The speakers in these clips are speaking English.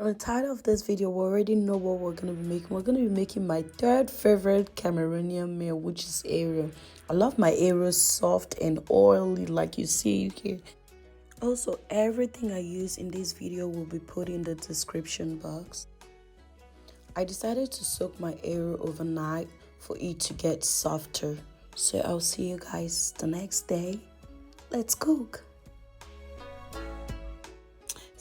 On the title of this video, we already know what we're going to be making. We're going to be making my third favorite Cameroonian meal, which is Eru. I love my Eru soft and oily like you see here. Also, everything I use in this video will be put in the description box. I decided to soak my Eru overnight for it to get softer. So I'll see you guys the next day. Let's cook.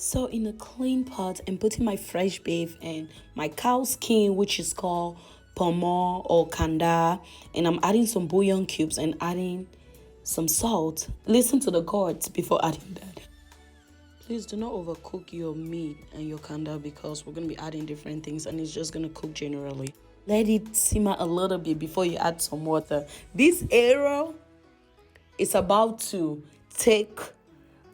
So in a clean pot, I'm putting my fresh beef and my cow skin, which is called Pomo or Kanda, and I'm adding some bouillon cubes and adding some salt. Listen to the gods before adding that. Please do not overcook your meat and your Kanda because we're going to be adding different things and it's just going to cook generally. Let it simmer a little bit before you add some water. This arrow is about to take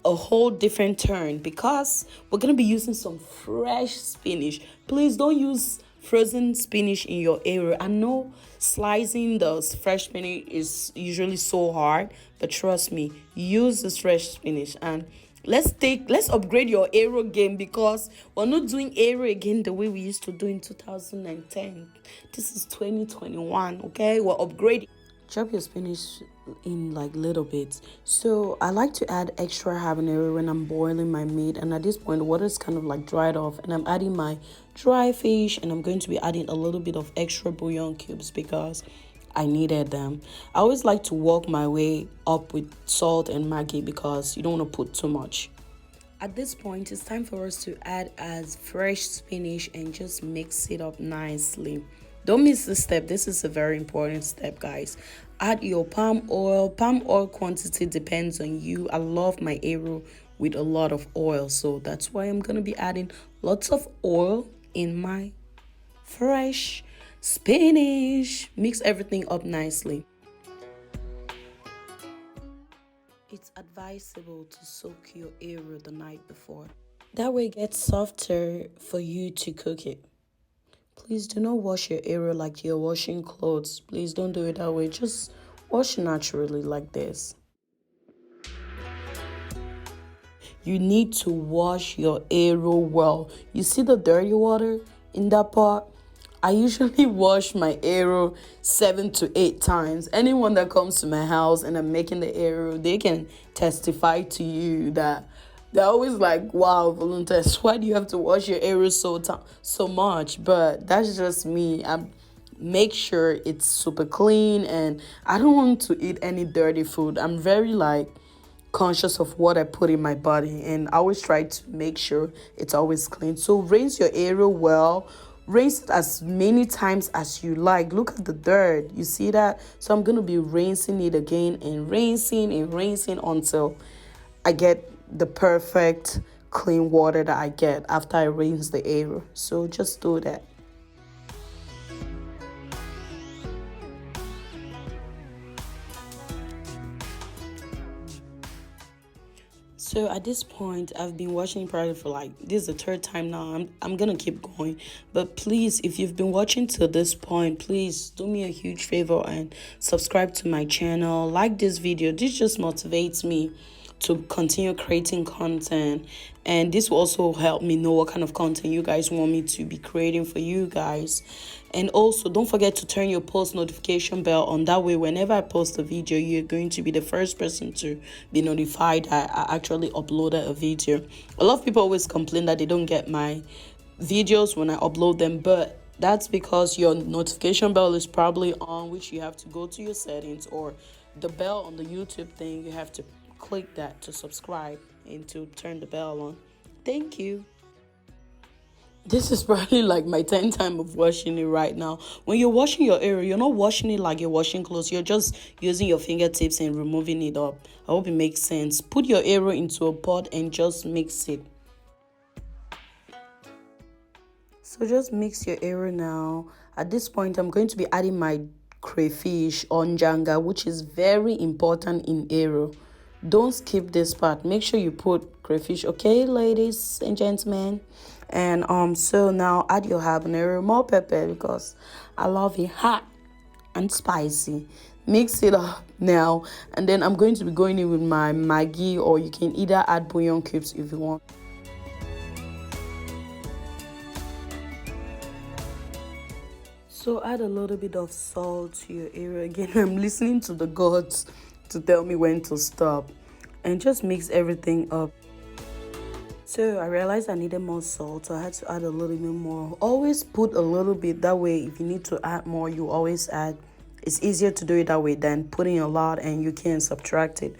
a whole different turn because we're going to be using some fresh spinach. Please don't use frozen spinach in your area. I know slicing the fresh spinach is usually so hard, but trust me, use this fresh spinach. And let's upgrade your arrow game because we're not doing arrow again the way we used to do in 2010. This is 2021. Okay, we're upgrading. Chop your spinach in like little bits. So I like to add extra habanero when I'm boiling my meat, and at this point the water is kind of like dried off, and I'm adding my dry fish, and I'm going to be adding a little bit of extra bouillon cubes because I needed them. I always like to work my way up with salt and Maggi because you don't want to put too much. At this point, it's time for us to add as fresh spinach and just mix it up nicely. Don't miss this step. This is a very important step, guys. Add your palm oil. Palm oil quantity depends on you. I love my arrow with a lot of oil, so that's why I'm going to be adding lots of oil in my fresh spinach. Mix everything up nicely. It's advisable to soak your arrow the night before. That way it gets softer for you to cook it. Please do not wash your arrow like you're washing clothes. Please don't do it that way. Just wash naturally like this. You need to wash your arrow well. You see the dirty water in that pot? I usually wash my arrow 7 to 8 times. Anyone that comes to my house and I'm making the arrow, they can testify to you that they're always like, wow, Voluntas, why do you have to wash your arrow so much? But that's just me. I make sure it's super clean, and I don't want to eat any dirty food. I'm very conscious of what I put in my body, and I always try to make sure it's always clean. So rinse your arrow well. Rinse it as many times as you like. Look at the dirt. You see that? So I'm going to be rinsing it again and rinsing until I get the perfect clean water that I get after I rinse the arrow. So just do that. So at this point, I've been watching probably for this is the third time now. I'm gonna keep going, but please, if you've been watching to this point, please do me a huge favor and subscribe to my channel. Like this video. This just motivates me to continue creating content, and this will also help me know what kind of content you guys want me to be creating for you guys. And also, don't forget to turn your post notification bell on. That way, whenever I post a video, you're going to be the first person to be notified that I actually uploaded a video. A lot of people always complain that they don't get my videos when I upload them, but that's because your notification bell is probably on, which you have to go to your settings, or the bell on the YouTube thing, you have to click that to subscribe and to turn the bell on. Thank you. This is probably like my 10th time of washing it right now. When you're washing your area, you're not washing it like you're washing clothes. You're just using your fingertips and removing it up. I hope it makes sense. Put your arrow into a pot and just mix it. So just mix your arrow now. At this point, I'm going to be adding my crayfish or njanga, which is very important in arrow. Don't skip this part. Make sure you put crayfish, okay, ladies and gentlemen. And so now add your habanero pepper because I love it hot and spicy. Mix it up now, and then I'm going to be going in with my Maggi, or you can either add bouillon cubes if you want. So add a little bit of salt to your area. Again, I'm listening to the gods to tell me when to stop. And just mix everything up. So I realized I needed more salt, so I had to add a little bit more. Always put a little bit, that way if you need to add more, you always add. It's easier to do it that way than putting a lot and you can't subtract it.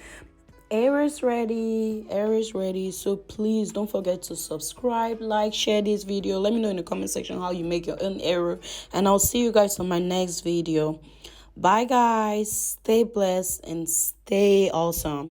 Air is ready. Air is ready. So please don't forget to subscribe, like, share this video. Let me know in the comment section how you make your own arrow. And I'll see you guys on my next video. Bye guys. Stay blessed and stay awesome.